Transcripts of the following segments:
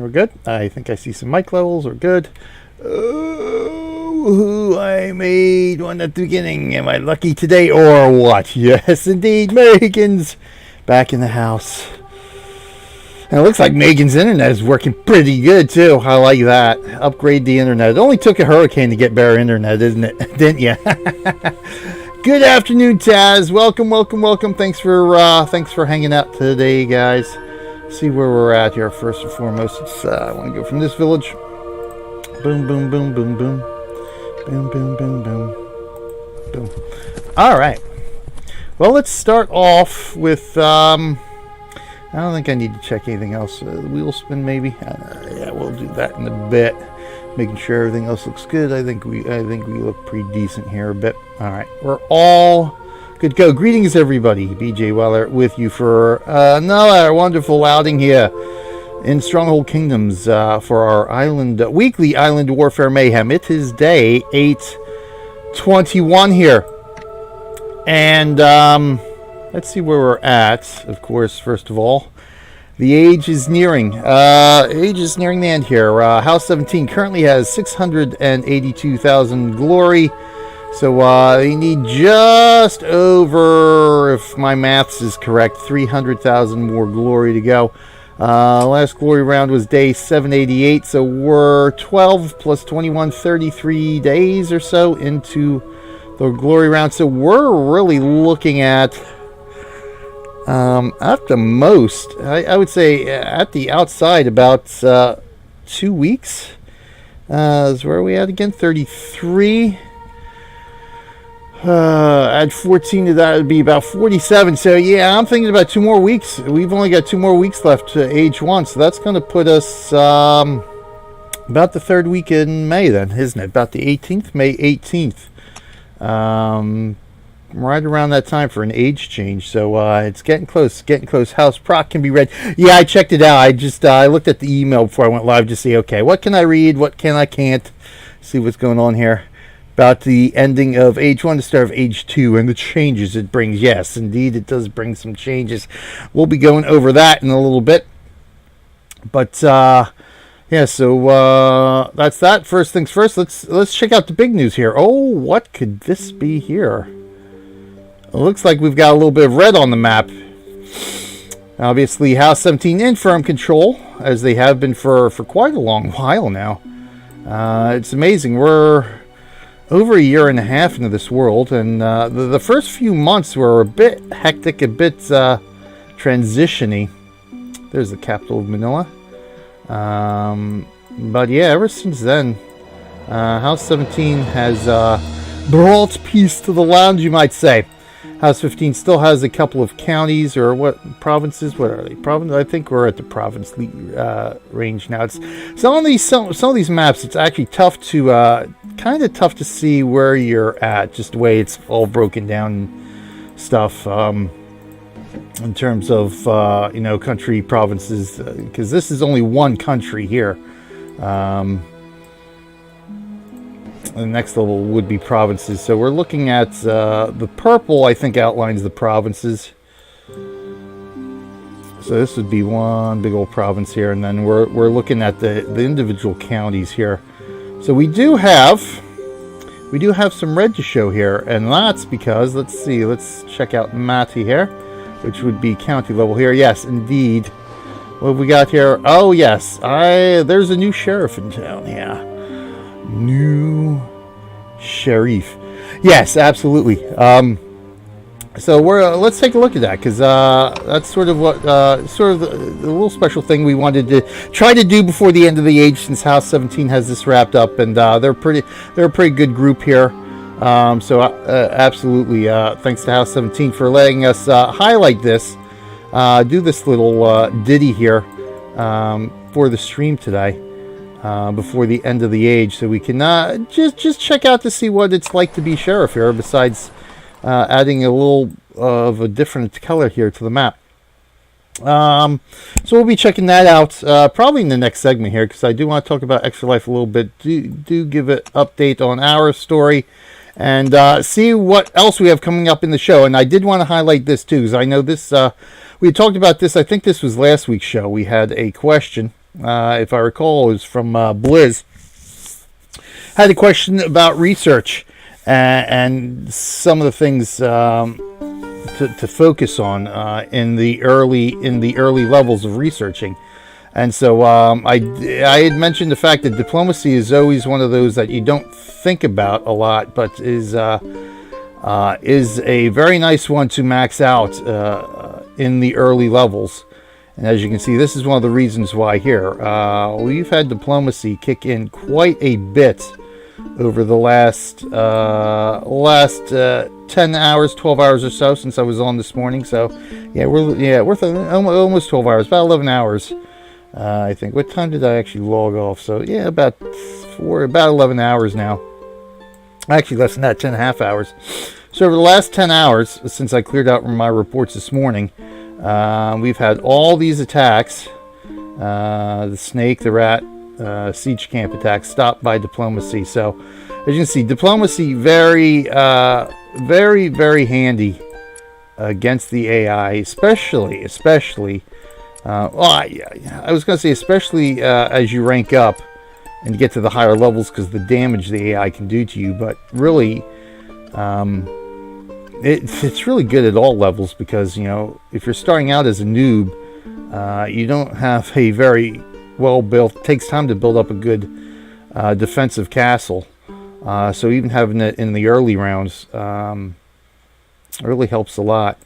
we're good. I think I see some mic levels. We're good. Oh, I made one at the beginning. Am I lucky today or what? Yes, indeed. Megan's back in the house. And it looks like Megan's internet is working pretty good, too. I like that. Upgrade the internet. It only took a hurricane to get better internet, isn't it? Didn't you? Good afternoon, Taz. Welcome, welcome, welcome. Thanks for hanging out today, guys. See where we're at here. First and foremost, I want to go from this village. Boom, boom, boom, boom, boom. Boom, boom, boom, boom. Boom. All right. Well, let's start off with... I don't think I need to check anything else. The wheel spin, maybe. Yeah, we'll do that in a bit. Making sure everything else looks good. I think we look pretty decent here a bit. All right, we're all good to go. Greetings, everybody. BJ Weller with you for another wonderful outing here in Stronghold Kingdoms for our weekly Island Warfare Mayhem. It is day 821 here, and let's see where we're at. Of course, first of all, the age is nearing. The end here. House 17 currently has 682,000 glory. So they need just over, if my maths is correct, 300,000 more glory to go. Last glory round was day 788. So we're 12 plus 21, 33 days or so into the glory round. So we're really looking at the most, I would say at the outside, about 2 weeks. Is where are we at again? 33. Add 14 to that, would be about 47. So yeah, I'm thinking about 2 more weeks. We've only got 2 more weeks left to age 1. So that's going to put us about the 3rd week in May then, isn't it? About the 18th, May 18th. Right around that time for an age change, so it's getting close. House Proc can be read. Yeah, I checked it out. I looked at the email before I went live to see, okay, what can I read, what can I can't, see what's going on here about the ending of age 1, the start of age 2, and the changes it brings. Yes, indeed, it does bring some changes. We'll be going over that in a little bit, but yeah, so that's that. First things first, let's check out the big news here. Oh, what could this be here? It looks like we've got a little bit of red on the map. Obviously, House 17 in firm control, as they have been for quite a long while now. It's amazing. We're over a year and a half into this world, and the first few months were a bit hectic, a bit transition-y. There's the capital of Manila. But yeah, ever since then, House 17 has brought peace to the land, you might say. House 15 still has a couple of counties, or what provinces? What are they? I think we're at the province range now. It's some of these maps. It's actually tough to kind of tough to see where you're at, just the way it's all broken down and stuff. In terms of country, provinces, because this is only one country here. The next level would be provinces. So we're looking at the purple, I think, outlines the provinces. So this would be one big old province here, and then we're looking at the individual counties here. So we do have some red to show here, and that's because, let's check out Mati here, which would be county level here. Yes, indeed. What have we got here? Oh yes, there's a new sheriff in town. Yeah. New sheriff. Yes, absolutely. So let's take a look at that, because that's sort of what the little special thing we wanted to try to do before the end of the age, since House 17 has this wrapped up, and they're a pretty good group here. So absolutely, thanks to House 17 for letting us highlight this, do this little ditty here for the stream today. Before the end of the age, so we can just check out to see what it's like to be sheriff here, besides adding a little of a different color here to the map. So we'll be checking that out probably in the next segment here, because I do want to talk about Extra Life a little bit. Do give an update on our story, and see what else we have coming up in the show. And I did want to highlight this too, because I know this we talked about this. I think this was last week's show. We had a question if I recall, it was from Blizz, had a question about research and some of the things to focus on in the early levels of researching. And so I had mentioned the fact that diplomacy is always one of those that you don't think about a lot, but is a very nice one to max out in the early levels. And as you can see, this is one of the reasons why here. We've had diplomacy kick in quite a bit over the last 10 hours, 12 hours or so since I was on this morning. So yeah, we're almost 12 hours, about 11 hours. I think. What time did I actually log off? So yeah, about 11 hours now. Actually, less than that, 10.5 hours. So over the last 10 hours, since I cleared out my reports this morning, we've had all these attacks, the snake, the rat, siege camp attacks, stopped by diplomacy. So as you can see, diplomacy very, very handy against the AI, especially. I was going to say especially as you rank up and get to the higher levels, because the damage the AI can do to you. But really, it's really good at all levels, because if you're starting out as a noob, you don't have a very well built. It takes time to build up a good defensive castle. So even having it in the early rounds really helps a lot.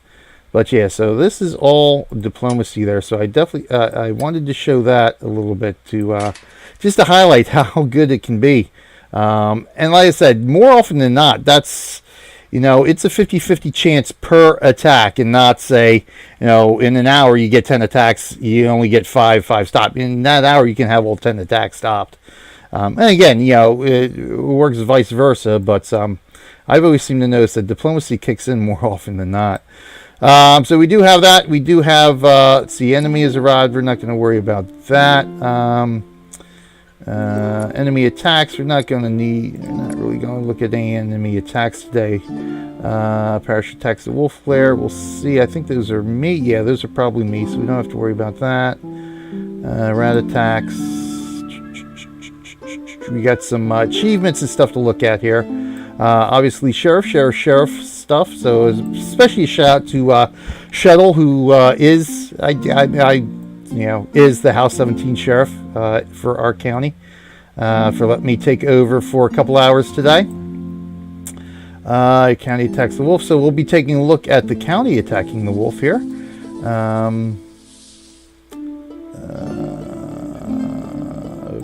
But yeah, so this is all diplomacy there. So I definitely I wanted to show that a little bit to just to highlight how good it can be. And like I said, more often than not, that's it's a 50-50 chance per attack, and not say in an hour you get 10 attacks, you only get five stopped. In that hour you can have all 10 attacks stopped. And again, it works vice versa. But I've always seemed to notice that diplomacy kicks in more often than not. So we do have that. We do have, let's see, enemy has arrived. We're not going to worry about that. Enemy attacks, we're not really going to look at any enemy attacks today. Parachute attacks the wolf flare, we'll see. I think those are me. Yeah, those are probably me, so we don't have to worry about that. Rat attacks. We got some achievements and stuff to look at here. Obviously, sheriff stuff. So especially a shout out to Shuttle, who is is the House 17 sheriff for our county, for letting me take over for a couple hours today. County attacks the wolf. So we'll be taking a look at the county attacking the wolf here.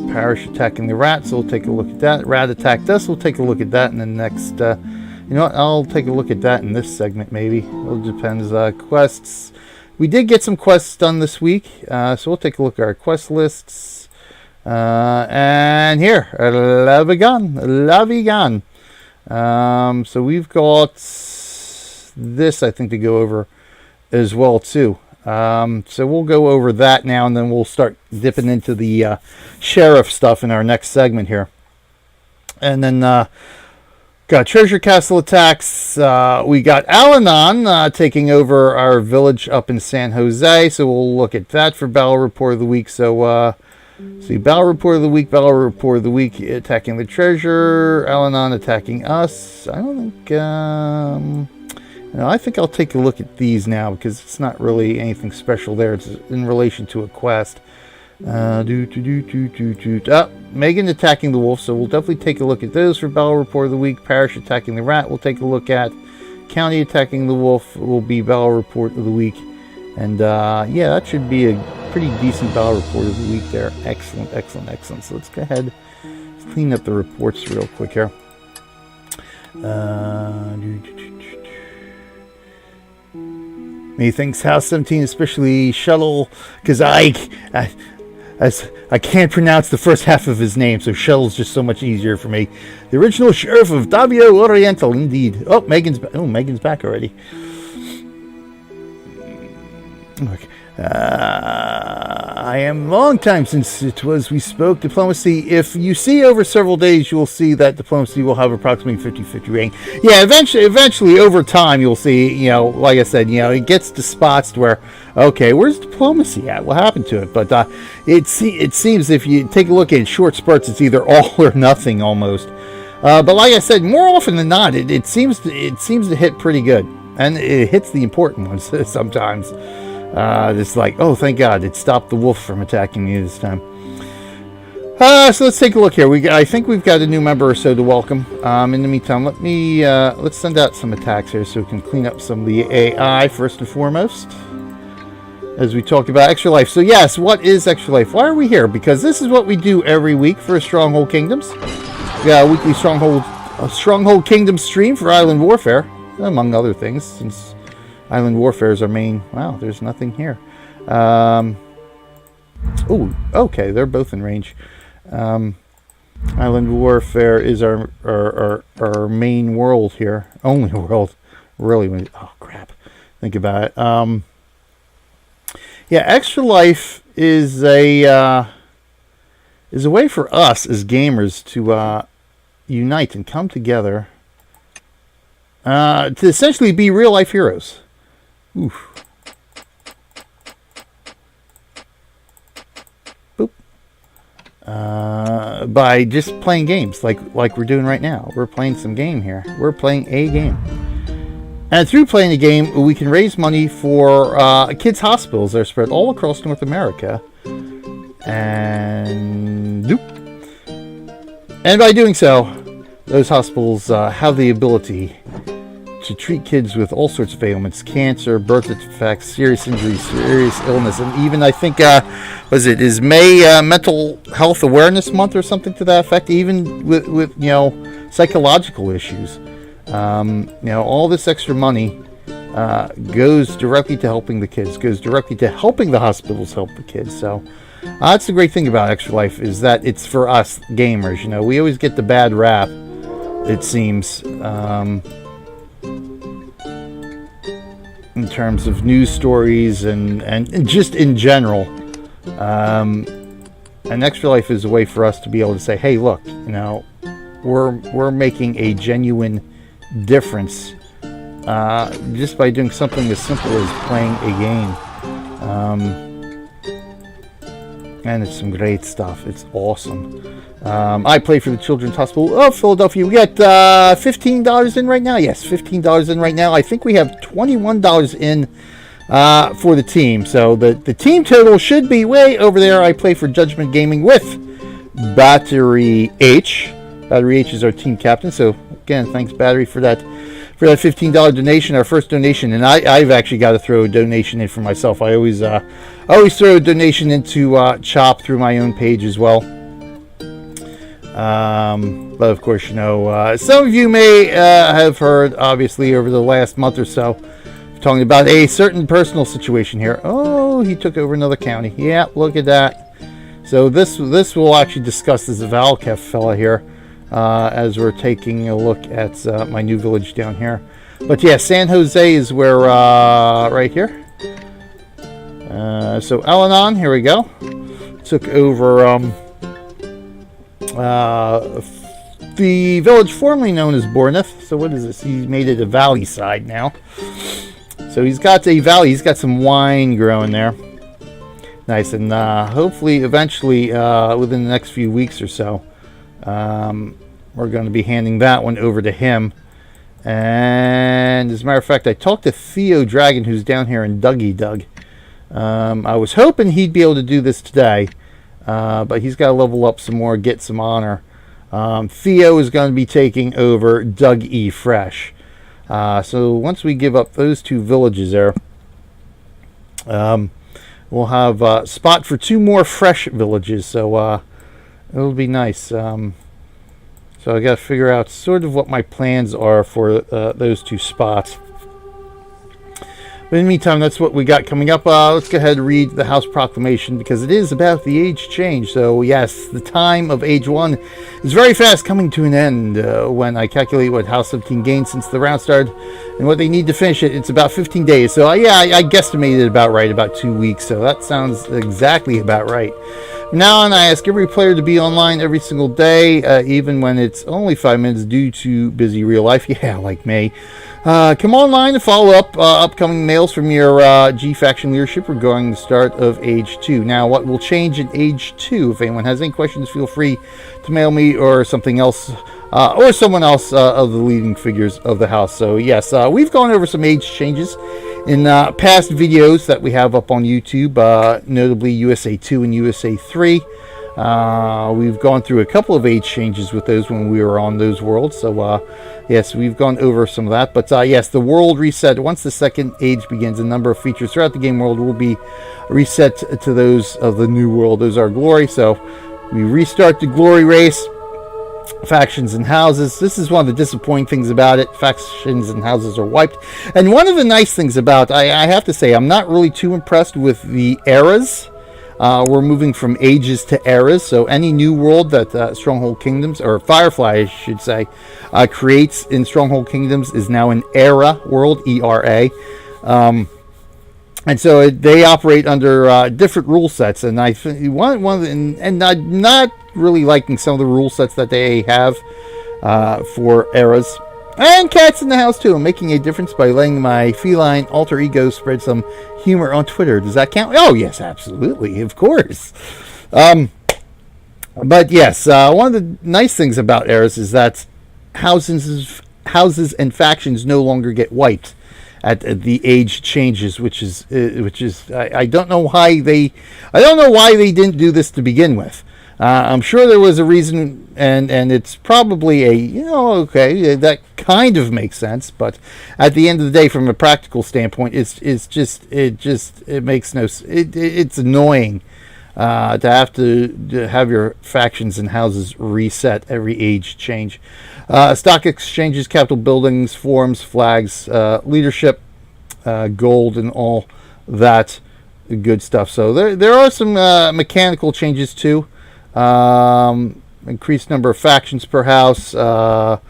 Parish attacking the rat, so we'll take a look at that. Rat attacked us, we'll take a look at that in the next, I'll take a look at that in this segment maybe. It depends. Quests. We did get some quests done this week, so we'll take a look at our quest lists. And here, Lavigan. So we've got this, I think, to go over as well too. So we'll go over that now, and then we'll start dipping into the sheriff stuff in our next segment here. And then got treasure castle attacks. We got Al-Anon taking over our village up in San Jose, so we'll look at that for Battle Report of the Week. So see, Battle Report of the Week, attacking the treasure, Al-Anon attacking us. I don't think... I think I'll take a look at these now, because it's not really anything special there. It's in relation to a quest. Megan attacking the wolf, so we'll definitely take a look at those for Battle Report of the Week. Parish attacking the rat, we'll take a look at. County attacking the wolf will be Battle Report of the Week. And yeah, that should be a pretty decent Battle Report of the Week there. Excellent. So let's go ahead, let's clean up the reports real quick here. Methinks House 17, especially Shuttle, because I can't pronounce the first half of his name, so Shuttle's just so much easier for me. The original sheriff of Davao Oriental, indeed. Megan's back already. Okay. I am long time since it was we spoke. Diplomacy. If you see over several days, you'll see that diplomacy will have approximately 50-50 rating. Yeah, eventually over time, you'll see, you know, like I said, you know, it gets to spots where, okay, where's diplomacy at? What happened to it? But it seems if you take a look at short spurts, it's either all or nothing almost. But like I said, more often than not, it seems to hit pretty good, and it hits the important ones sometimes. It's like, oh, thank God, it stopped the wolf from attacking me this time. So let's take a look here. I think we've got a new member or so to welcome. In the meantime, let's send out some attacks here so we can clean up some of the AI first and foremost. As we talked about Extra Life. So yes, what is Extra Life? Why are we here? Because this is what we do every week for Stronghold Kingdoms. We got a weekly Stronghold Kingdom stream for Island Warfare, among other things, since Island Warfare is our main... Wow, there's nothing here. Oh, okay, they're both in range. Island Warfare is our main world here. Only world. Really, oh, crap. Think about it. Yeah, Extra Life is a way for us as gamers to unite and come together to essentially be real life heroes. Oof. Boop. By just playing games like we're doing right now. We're playing some game here. We're playing a game. And through playing the game, we can raise money for kids' hospitals that are spread all across North America. And by doing so, those hospitals have the ability to treat kids with all sorts of ailments, cancer, birth defects, serious injuries, serious illness, and even I think is May Mental Health Awareness Month or something to that effect. Even with you know, psychological issues, you know, all this extra money goes directly to helping the kids, goes directly to helping the hospitals help the kids. So that's the great thing about Extra Life, is that it's for us gamers. You know, we always get the bad rap, it seems. In terms of news stories and just in general, and Extra Life is a way for us to be able to say, hey, look, you know, we're making a genuine difference just by doing something as simple as playing a game. And it's some great stuff. It's awesome. I play for the Children's Hospital of Philadelphia. We got $15 in right now. Yes, $15 in right now. I think we have $21 in for the team. So the team total should be way over there. I play for Judgment Gaming with Battery H. Battery H is our team captain. So again, thanks Battery for that $15 donation, our first donation. And I've actually got to throw a donation in for myself. I always throw a donation into Chop through my own page as well. But of course, you know, some of you may have heard, obviously, over the last month or so, talking about a certain personal situation here. Oh, he took over another county. Yeah, look at that. So this will actually discuss this Valkef fella here as we're taking a look at my new village down here. But yeah, San Jose is where, right here. So Alanon, here we go, took over the village formerly known as Bournemouth. So what is this? He's made it a valley side now. So he's got a valley. He's got some wine growing there. Nice. And hopefully, eventually, within the next few weeks or so, we're going to be handing that one over to him. And as a matter of fact, I talked to Theo Dragon, who's down here in Dougie Doug. I was hoping he'd be able to do this today. But he's got to level up some more, get some honor. Theo is going to be taking over Doug E. Fresh. So once we give up those two villages there, we'll have a spot for 2 more fresh villages. So it'll be nice. So I got to figure out sort of what my plans are for those 2 spots. But in the meantime, that's what we got coming up. Let's go ahead and read the House Proclamation, because it is about the age change. So yes, the time of age 1 is very fast coming to an end. When I calculate what House 17 gained since the round started and what they need to finish it, it's about 15 days. So yeah, I guesstimated about right, about 2 weeks. So that sounds exactly about right. From now on, I ask every player to be online every single day, even when it's only 5 minutes due to busy real life. Yeah, like me. Come online to follow up upcoming mails from your G Faction leadership regarding the start of Age 2. Now, what will change in Age 2? If anyone has any questions, feel free to mail me or something else, or someone else of the leading figures of the house. So, yes, we've gone over some age changes in past videos that we have up on YouTube, notably USA 2 and USA 3. We've gone through a couple of age changes with those when we were on those worlds. So, yes, we've gone over some of that. But, yes, the world reset. Once the second age begins, a number of features throughout the game world will be reset to those of the new world. Those are glory. So, we restart the glory race. Factions and houses. This is one of the disappointing things about it. Factions and houses are wiped. And one of the nice things about, I have to say, I'm not really too impressed with the eras. We're moving from ages to eras, so any new world that Stronghold Kingdoms, or Firefly I should say, creates in Stronghold Kingdoms is now an era world, ERA. And so they operate under different rule sets, and I think and I'm not really liking some of the rule sets that they have for eras. And cats in the house too. I'm making a difference by letting my feline alter ego spread some humor on Twitter. Does that count? Oh yes, absolutely, of course. But yes, one of the nice things about eras is that houses and factions no longer get wiped at the age changes, which is I don't know why they didn't do this to begin with. I'm sure there was a reason, and it's probably okay, that kind of makes sense. But at the end of the day, from a practical standpoint, it makes no. It's annoying to have to have your factions and houses reset every age change. Stock exchanges, capital buildings, forms, flags, leadership, gold, and all that good stuff. So there are some mechanical changes too. Increased number of factions per house. The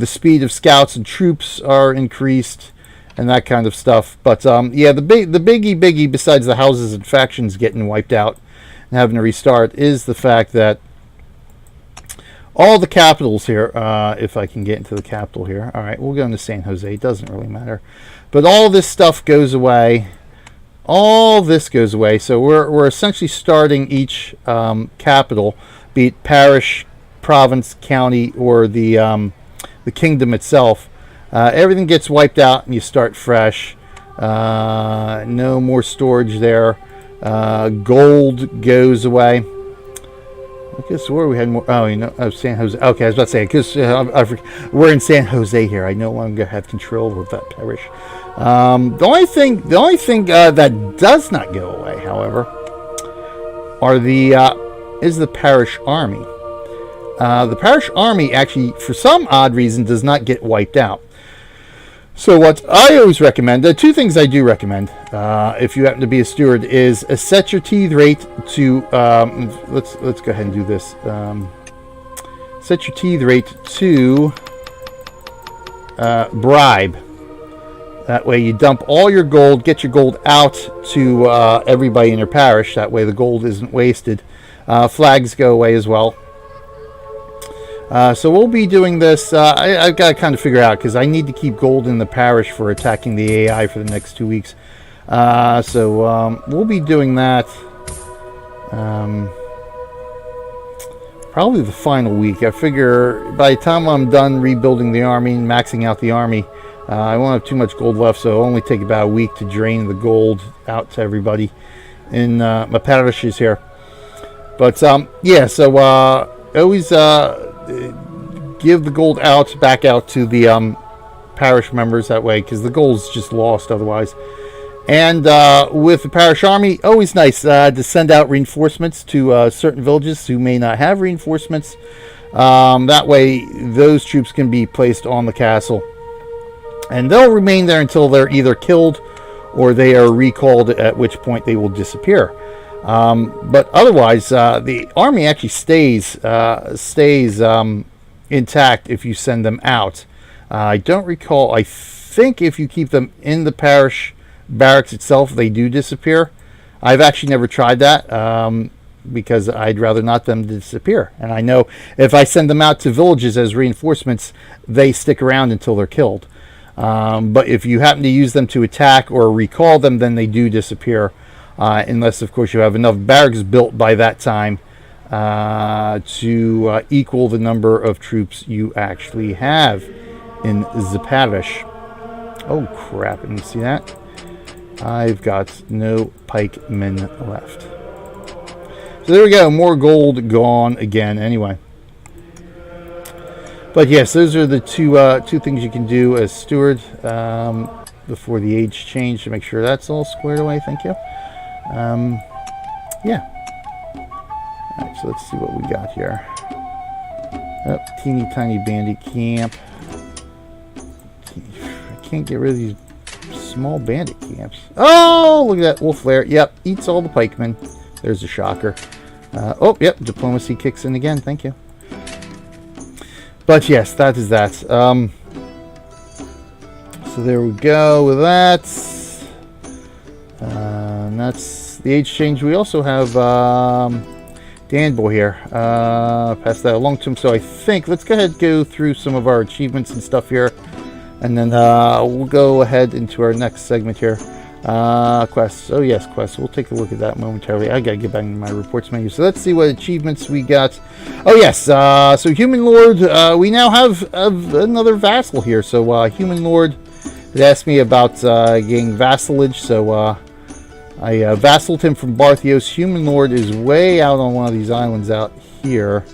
speed of scouts and troops are increased, and that kind of stuff. But yeah, the biggie besides the houses and factions getting wiped out and having to restart is the fact that all the capitals here, if I can get into the capital here. All right, we'll go into San Jose. It doesn't really matter. But all this stuff goes away. All this goes away. So we're essentially starting each capital, be it parish, province, county, or the kingdom itself. Everything gets wiped out and you start fresh. No more storage there. Gold goes away. I guess where we had more. Oh, San Jose. Okay, I was about to say because we're in San Jose here. I no longer have control of that parish. The only thing that does not go away, however, is the parish army. The parish army actually, for some odd reason, does not get wiped out. So what I always recommend, two things I do recommend, if you happen to be a steward, is set your teeth rate to, let's go ahead and do this. Set your teeth rate to bribe. That way you dump all your gold, get your gold out to everybody in your parish. That way the gold isn't wasted. Flags go away as well. So we'll be doing this. I've got to kind of figure out because I need to keep gold in the parish for attacking the AI for the next 2 weeks. So we'll be doing that probably the final week. I figure by the time I'm done rebuilding the army and maxing out the army, I won't have too much gold left, so it'll only take about a week to drain the gold out to everybody in my parishes here. But yeah, so always give the gold back out to the parish members that way, because the gold's just lost otherwise. And with the parish army, always nice to send out reinforcements to certain villages who may not have reinforcements. That way those troops can be placed on the castle, and they'll remain there until they're either killed or they are recalled, at which point they will disappear. But otherwise, the army actually stays intact if you send them out. I don't recall. I think if you keep them in the parish barracks itself, they do disappear. I've actually never tried that because I'd rather not them disappear. And I know if I send them out to villages as reinforcements, they stick around until they're killed. But if you happen to use them to attack or recall them, then they do disappear. Unless, of course, you have enough barracks built by that time to equal the number of troops you actually have in the parish. Oh, crap. And you see that? I've got no pikemen left. So there we go. More gold gone again anyway. But yes, those are the two things you can do as steward before the age change to make sure that's all squared away. Thank you. Yeah. Alright, so let's see what we got here. Oh, teeny tiny bandit camp. I can't get rid of these small bandit camps. Oh, look at that wolf lair. Yep, eats all the pikemen. There's a shocker. Oh, yep, diplomacy kicks in again. Thank you. But yes, that is that. So there we go with that. And that's the age change. We also have Danbo here. Pass that along to him. So I think let's go ahead and go through some of our achievements and stuff here. And then we'll go ahead into our next segment here. Quests. Oh yes, quests. We'll take a look at that momentarily. I gotta get back into my reports menu. So let's see what achievements we got. Oh yes, so Human Lord, we now have another vassal here. So Human Lord had asked me about getting vassalage. So I vassaled him from Barthios. Human Lord is way out on one of these islands out here.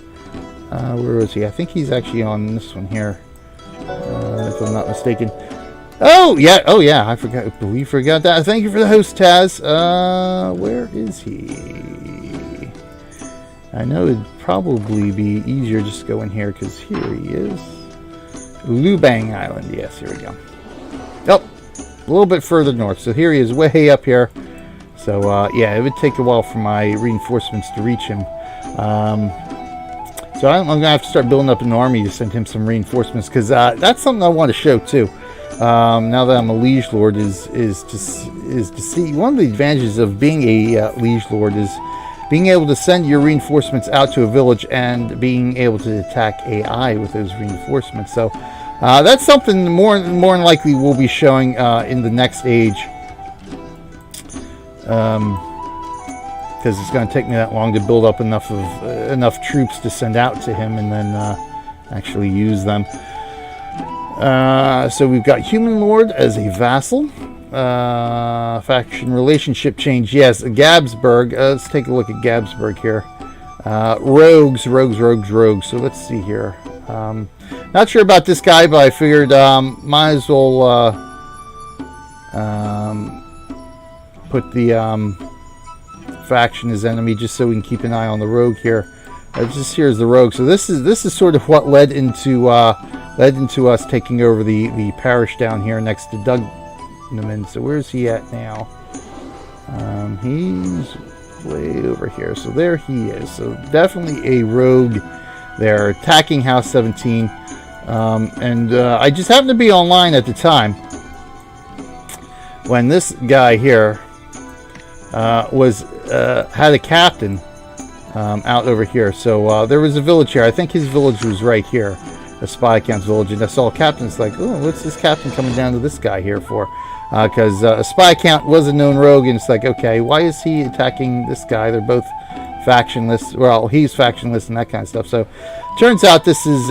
Where is he? I think he's actually on this one here. If I'm not mistaken. Oh yeah, I forgot. We forgot that. Thank you for the host, Taz. Where is he? I know it'd probably be easier just to go in here because here he is. Lubang Island. Yes, here we go. Oh, a little bit further north. So here he is, way up here. So yeah, it would take a while for my reinforcements to reach him. So I'm going to have to start building up an army to send him some reinforcements because that's something I want to show too. Now that I'm a liege lord is to see one of the advantages of being a liege lord is being able to send your reinforcements out to a village and being able to attack AI with those reinforcements. So that's something more than likely we'll be showing in the next age. Because it's going to take me that long to build up enough troops to send out to him and then actually use them. So we've got Human Lord as a vassal. Faction relationship change. Yes, Gabsburg. Let's take a look at Gabsburg here. Rogues. So let's see here. Not sure about this guy, but I figured might as well put the faction as enemy just so we can keep an eye on the rogue here. Just here's the rogue. So this is sort of what led into us taking over the parish down here next to Dugnaman. So where's he at now? He's way over here. So there he is. So definitely a rogue there, attacking House 17. And I just happened to be online at the time when this guy here had a captain out over here. So there was a village here. I think his village was right here, a spy account's village. And I saw a captain. It's like, oh, what's this captain coming down to this guy here for? Because a spy account was a known rogue, and it's like, okay, why is he attacking this guy? They're both factionless. Well, he's factionless and that kind of stuff. So turns out this is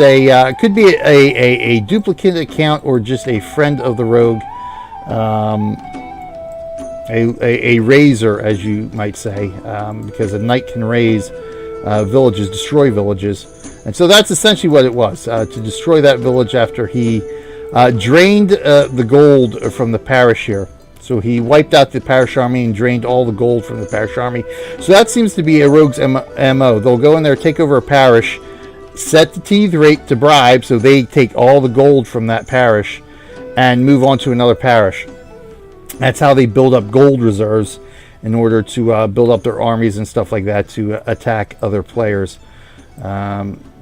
could be a duplicate account or just a friend of the rogue. A raiser, as you might say, because a knight can raise villages, destroy villages. And so that's essentially what it was, to destroy that village after he drained the gold from the parish here. So he wiped out the parish army and drained all the gold from the parish army. So that seems to be a rogue's MO. They'll go in there, take over a parish, set the teeth rate to bribe, so they take all the gold from that parish and move on to another parish. That's how they build up gold reserves in order to build up their armies and stuff like that to attack other players.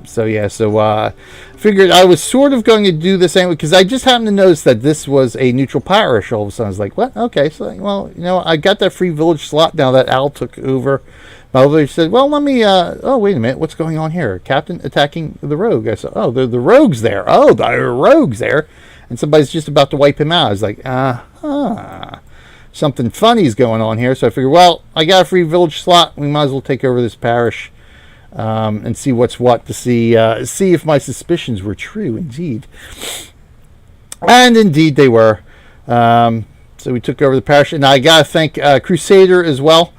So yeah, so figured I was sort of going to do this anyway because I just happened to notice that this was a neutral parish. All of a sudden, I was like, "What? Okay, so well, you know, I got that free village slot now that Al took over." My village said, "Well, let me." Oh, wait a minute, what's going on here? Captain attacking the rogue. I said, "Oh, the rogue's there. Oh, the rogue's there," and somebody's just about to wipe him out. I was like, something funny's going on here. So I figured, well, I got a free village slot. We might as well take over this parish. And see what's what to see if my suspicions were true indeed. And indeed they were. So we took over the parish, and I gotta thank Crusader as well.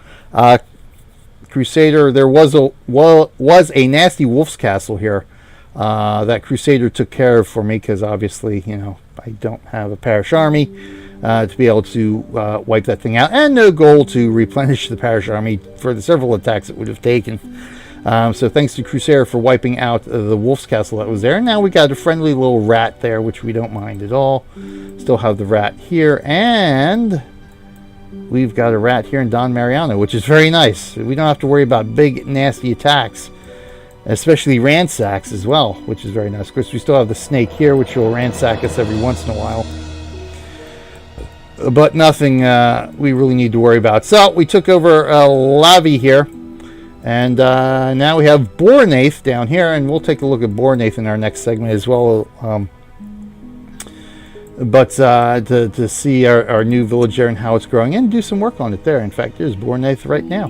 Crusader, there was a nasty wolf's castle here that Crusader took care of for me because obviously, you know, I don't have a parish army to be able to wipe that thing out, and no gold to replenish the parish army for the several attacks it would have taken. So thanks to Crusader for wiping out the wolf's castle that was there. And now we got a friendly little rat there, which we don't mind at all. Still have the rat here. And we've got a rat here in Don Mariano, which is very nice. We don't have to worry about big, nasty attacks. Especially ransacks as well, which is very nice. Of course, we still have the snake here, which will ransack us every once in a while. But nothing we really need to worry about. So we took over Lavi here. And now we have Bornaith down here, and we'll take a look at Bornaith in our next segment as well. But to see our new village there and how it's growing, and do some work on it there. In fact, there's Bornaith right now.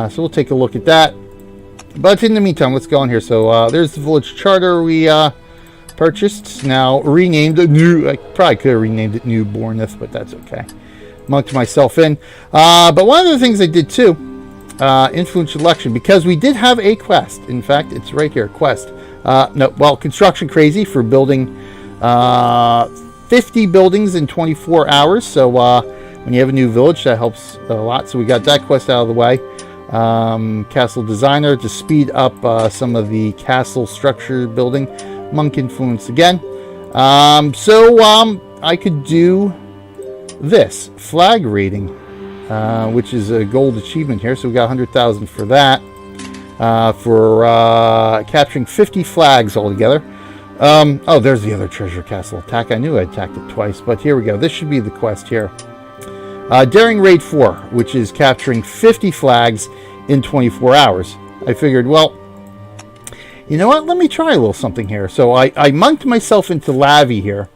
So we'll take a look at that. But in the meantime, let's go on here. So there's the village charter we purchased. Now renamed New. I probably could have renamed it New Bornaith, but that's okay. Monked myself in. But one of the things I did too. Influence election, because we did have a quest. In fact, it's right here, quest. Construction crazy for building 50 buildings in 24 hours. So when you have a new village, that helps a lot. So we got that quest out of the way. Castle designer to speed up some of the castle structure building. Monk influence again. I could do this flag rating. Which is a gold achievement here. So we got 100,000 for that. For capturing 50 flags altogether. There's the other treasure castle attack. I knew I attacked it twice, but here we go. This should be the quest here. Daring Raid 4, which is capturing 50 flags in 24 hours. I figured, well, you know what? Let me try a little something here. So I monked myself into Lavi here.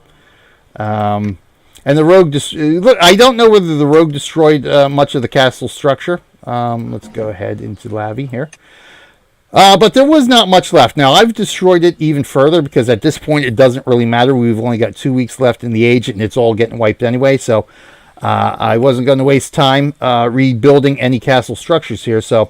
And the rogue, look, I don't know whether the rogue destroyed much of the castle structure. Let's go ahead into Lavi here. But there was not much left. Now, I've destroyed it even further because at this point it doesn't really matter. We've only got 2 weeks left in the age and it's all getting wiped anyway. So I wasn't going to waste time rebuilding any castle structures here. So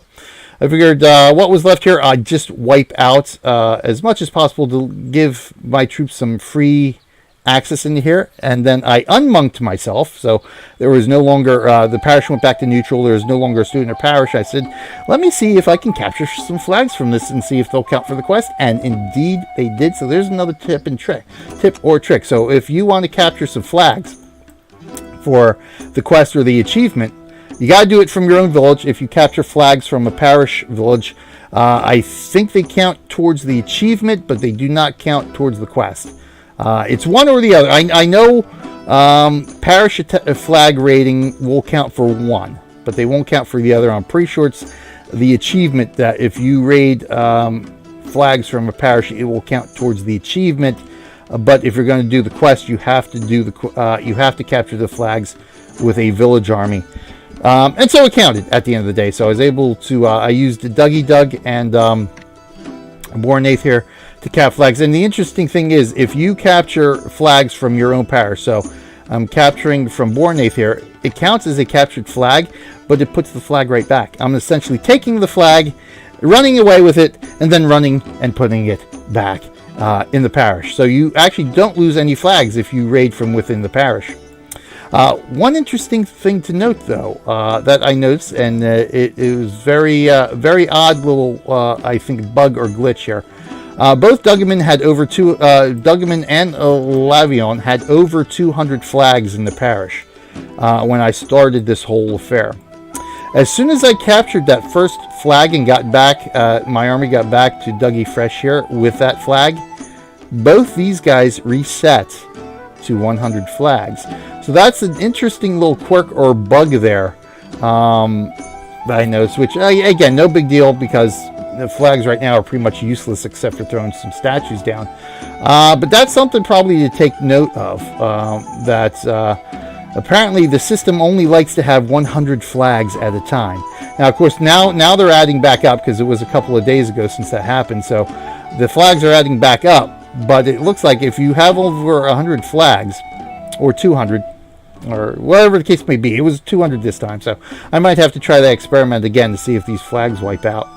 I figured what was left here, I'd just wipe out as much as possible to give my troops some free access into here, and then I unmonked myself, so there was no longer the parish went back to neutral. There was no longer a student or parish. I said, let me see if I can capture some flags from this and see if they'll count for the quest, and indeed they did. So there's another tip or trick. So if you want to capture some flags for the quest or the achievement, you got to do it from your own village. If you capture flags from a parish village, I think they count towards the achievement, but they do not count towards the quest. It's one or the other. I know parish flag rating will count for one, but they won't count for the other. I'm pretty sure it's the achievement that if you raid flags from a parish, it will count towards the achievement. But if you're going to do the quest, you have to do you have to capture the flags with a village army. And so it counted at the end of the day. So I was able to. I used Dougie Doug and Bornaith here to cap flags. And the interesting thing is, if you capture flags from your own parish, so I'm capturing from Bornaith here, it counts as a captured flag, but it puts the flag right back. I'm essentially taking the flag, running away with it, and then running and putting it back in the parish. So you actually don't lose any flags if you raid from within the parish. One interesting thing to note, though, that I noticed, and it was very odd little, I think, bug or glitch here. Both Duggaman and Lavion had over 200 flags in the parish. when I started this whole affair. As soon as I captured that first flag and got back, my army got back to Dougie Fresh here with that flag, both these guys reset to 100 flags. So that's an interesting little quirk or bug there that I noticed, which, again, no big deal because the flags right now are pretty much useless except for throwing some statues down. But that's something probably to take note of, that apparently the system only likes to have 100 flags at a time. Now, of course, now they're adding back up because it was a couple of days ago since that happened. So the flags are adding back up. But it looks like if you have over 100 flags, or 200, or whatever the case may be, it was 200 this time. So I might have to try that experiment again to see if these flags wipe out.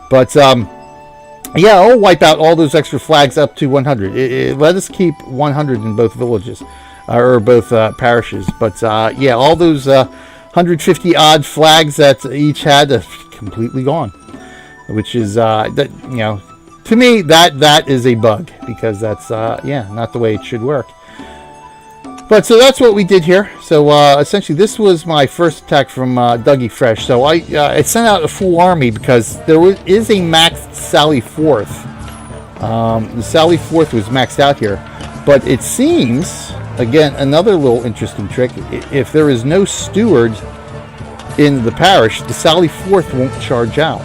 But yeah, I'll wipe out all those extra flags up to 100. Let us keep 100 in both villages. Or both parishes, but yeah, all those 150 odd flags that each had are completely gone, which is that, you know, to me that is a bug, because that's yeah, not the way it should work. But so that's what we did here. So essentially, this was my first attack from Dougie Fresh. So I sent out a full army because there is a maxed Sally Forth. The Sally Forth was maxed out here, but it seems, again, another little interesting trick. If there is no steward in the parish, the Sally Forth won't charge out.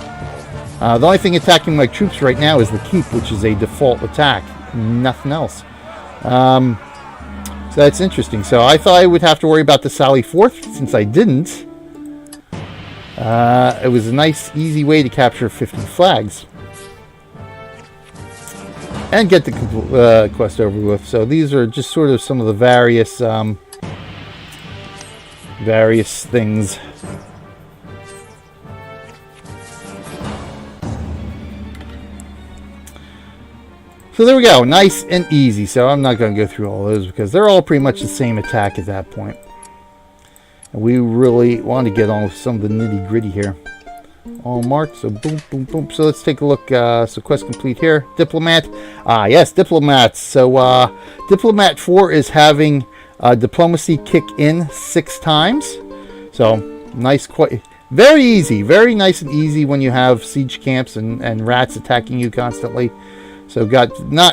The only thing attacking my troops right now is the keep, which is a default attack. Nothing else. So that's interesting. So I thought I would have to worry about the Sally Forth, since I didn't. It was a nice, easy way to capture 50 flags. And get the quest over with. So these are just sort of some of the various things. So there we go, nice and easy. So I'm not going to go through all those because they're all pretty much the same attack at that point. And we really want to get on with some of the nitty gritty here. All marked, so boom, boom, boom. So let's take a look. So quest complete here. Diplomat. Yes, diplomats. So Diplomat 4 is having diplomacy kick in 6 times. So nice, quite very easy, very nice and easy when you have siege camps and rats attacking you constantly. So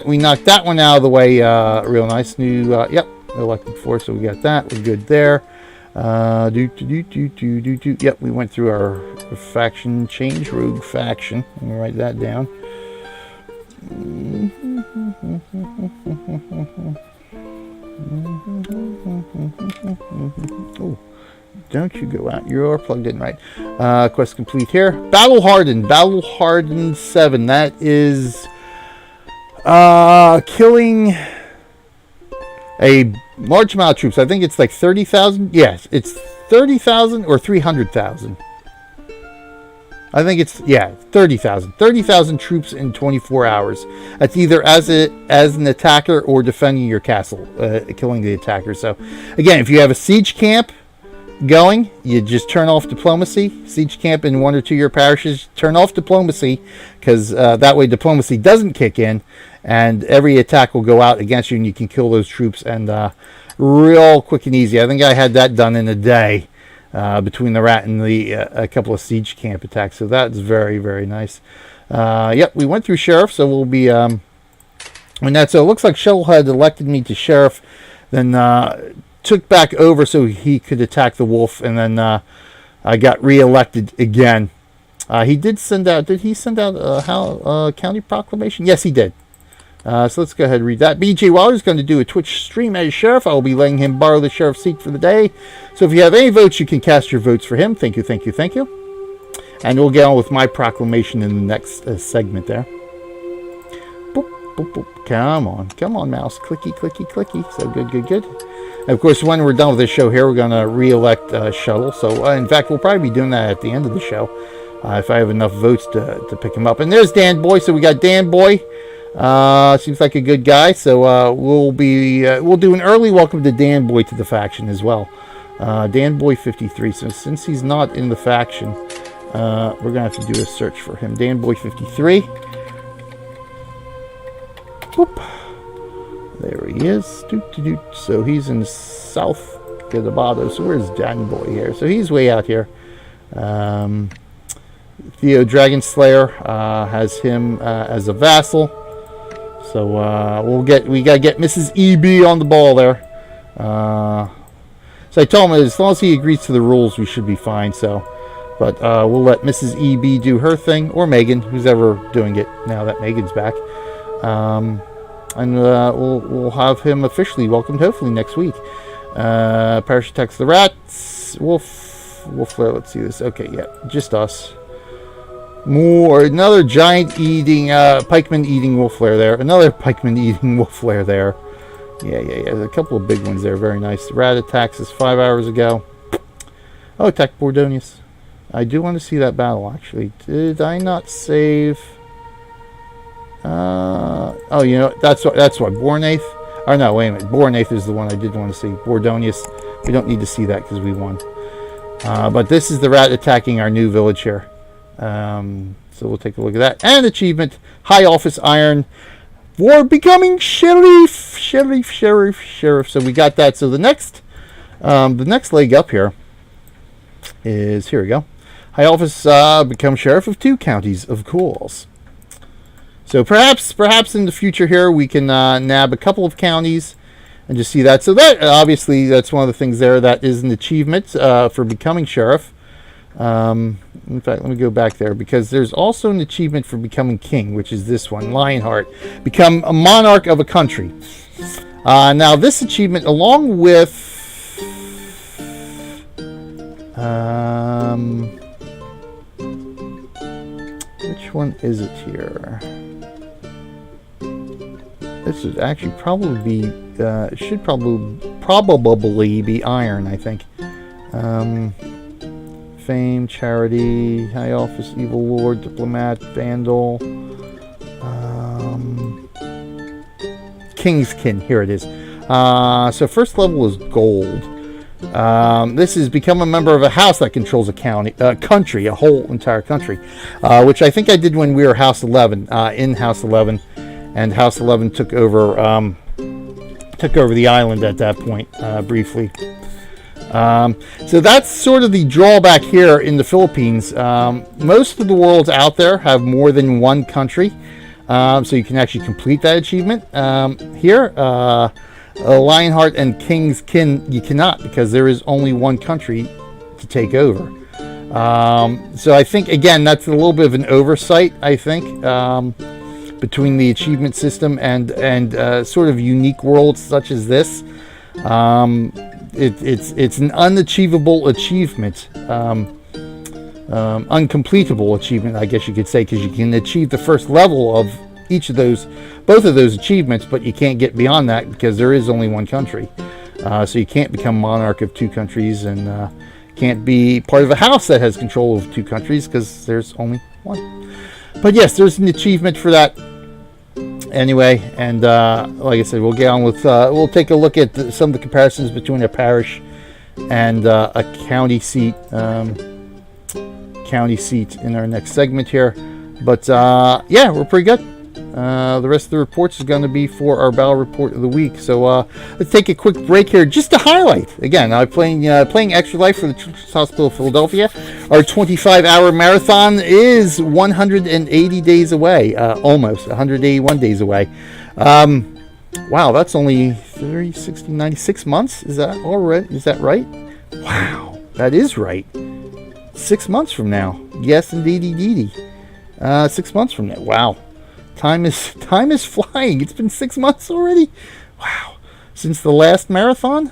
we knocked that one out of the way real nice. New yep, elected 4. So we got that. We're good there. Yep, we went through our faction change, rogue faction. Let me write that down. Oh, don't you go out. You're plugged in, right? Quest complete here. Battle Hardened 7. That is killing a large amount of troops. I think it's like 30,000. Yes, it's 30,000 or 300,000. I think it's, yeah, 30,000. 30,000 troops in 24 hours. That's either as an attacker or defending your castle, killing the attacker. So, again, if you have a siege camp going, you just turn off diplomacy. Siege camp in 1 or 2 of your parishes, turn off diplomacy, because that way diplomacy doesn't kick in, and every attack will go out against you, and you can kill those troops, and real quick and easy. I think I had that done in a day between the rat and the a couple of siege camp attacks. So that's very, very nice. Yep, we went through sheriff, so we'll be and that. So it looks like Shuttle had elected me to sheriff, then took back over so he could attack the wolf, and then I got re-elected again. He did send out. Did he send out a county proclamation? Yes, he did. So let's go ahead and read that. BJ Waller is going to do a Twitch stream as sheriff. I will be letting him borrow the sheriff's seat for the day. So if you have any votes, you can cast your votes for him. Thank you, thank you, thank you. And we'll get on with my proclamation in the next segment there. Boop, boop, boop. Come on, mouse. Clicky, clicky, clicky. So good, good, good. And of course, when we're done with this show here, we're going to re-elect Shuttle. So in fact, we'll probably be doing that at the end of the show if I have enough votes to pick him up. And there's Dan Boy. So we got Dan Boy. Seems like a good guy, so we'll do an early welcome to Dan Boy to the faction as well. Dan Boy 53. So since he's not in the faction, we're gonna have to do a search for him. Dan Boy 53. Boop. There he is. So he's in South Cotabato. So where's Danny Boy here? So he's way out here. Theo Dragon Slayer has him as a vassal. So we gotta get Mrs. EB on the ball there. So I told him as long as he agrees to the rules, we should be fine. So, but we'll let Mrs. EB do her thing, or Megan, who's ever doing it now that Megan's back. And we'll have him officially welcomed hopefully next week. Parish attacks the rats. Wolf Lair. Let's see this. Okay, yeah, just us. Another giant eating pikeman eating wolf lair there. Another pikeman eating wolf lair there. Yeah. There's a couple of big ones there. Very nice. The rat attacks us 5 hours ago. Oh, attacked Bordonius. I do want to see that battle actually. Did I not save? Oh, you know that's what Bornaith. Oh no, wait a minute. Bornaith is the one I did want to see. Bordonius. We don't need to see that because we won. But this is the rat attacking our new village here. So we'll take a look at that. And achievement, High Office Iron for becoming sheriff. So we got that. So the next leg up here is, here we go. High Office become sheriff of 2 counties, of course. So perhaps in the future here we can nab a couple of counties and just see that. So that obviously that's one of the things there. That is an achievement for becoming sheriff. In fact, let me go back there because there's also an achievement for becoming king, which is this one, Lionheart. Become a monarch of a country. Now this achievement, along with which one is it here? This would actually probably be should probably be iron, I think. Fame, charity, high office, evil lord, diplomat, vandal, king's kin. Here it is. So first level is gold. This is become a member of a house that controls a country, a whole entire country, which I think I did when we were House 11, in House 11, and House 11 took over the island at that point briefly. So that's sort of the drawback here in the Philippines. Most of the worlds out there have more than one country, so you can actually complete that achievement. Here, Lionheart and King's Kin, you cannot, because there is only one country to take over. So I think, again, that's a little bit of an oversight, I think, between the achievement system and sort of unique worlds such as this. It's an unachievable achievement, uncompletable achievement, I guess you could say, because you can achieve the first level of both of those achievements, but you can't get beyond that because there is only one country. So you can't become monarch of 2 countries, and can't be part of a house that has control of 2 countries because there's only one. But yes, there's an achievement for that. Anyway, and like I said, we'll get on with we'll take a look at some of the comparisons between a parish and a county seat in our next segment here. But yeah, we're pretty good. The rest of the reports is going to be for our battle report of the week. So let's take a quick break here just to highlight. Again, I'm playing Extra Life for the Children's Hospital of Philadelphia. Our 25-hour marathon is 180 days away. Almost 181 days away. Wow, that's only 30, 60, 96 months. Is that all right? Is that right? Wow, that is right. 6 months from now. Yes, indeedy. 6 months from now. Wow. Time is flying. It's been 6 months already. Wow. Since the last marathon?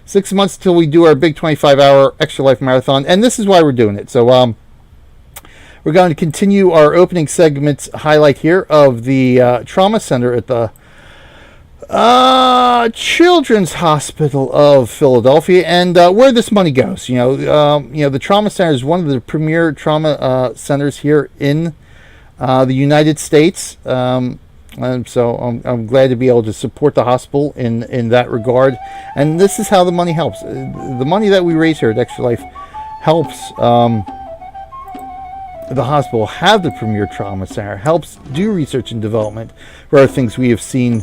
6 months till we do our big 25-hour Extra Life marathon. And this is why we're doing it. So we're going to continue our opening segments highlight here of the trauma center at the Children's Hospital of Philadelphia, and where this money goes. The trauma center is one of the premier trauma centers here in the United States, and so I'm glad to be able to support the hospital in that regard. And this is how the money helps. The money that we raise here at Extra Life helps the hospital have the premier trauma center, helps do research and development for other things we have seen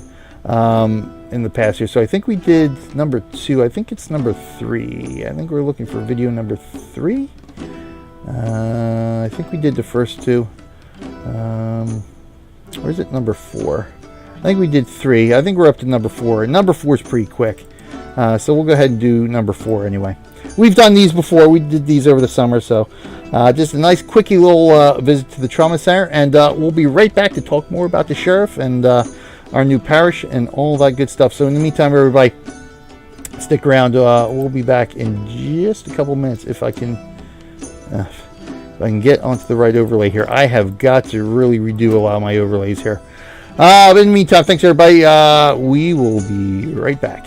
in the past here. So I think we did number 2. I think it's number 3. I think we're looking for video number 3. I think we did the first 2. Or is it number 4? I think we did 3. I think we're up to number 4. And number 4 is pretty quick. So we'll go ahead and do number 4 anyway. We've done these before. We did these over the summer. So just a nice quickie little visit to the trauma center. And we'll be right back to talk more about the sheriff and our new parish and all that good stuff. So in the meantime, everybody, stick around. We'll be back in just a couple minutes if I can get onto the right overlay here. I have got to really redo a lot of my overlays here. But in the meantime, thanks everybody. We will be right back.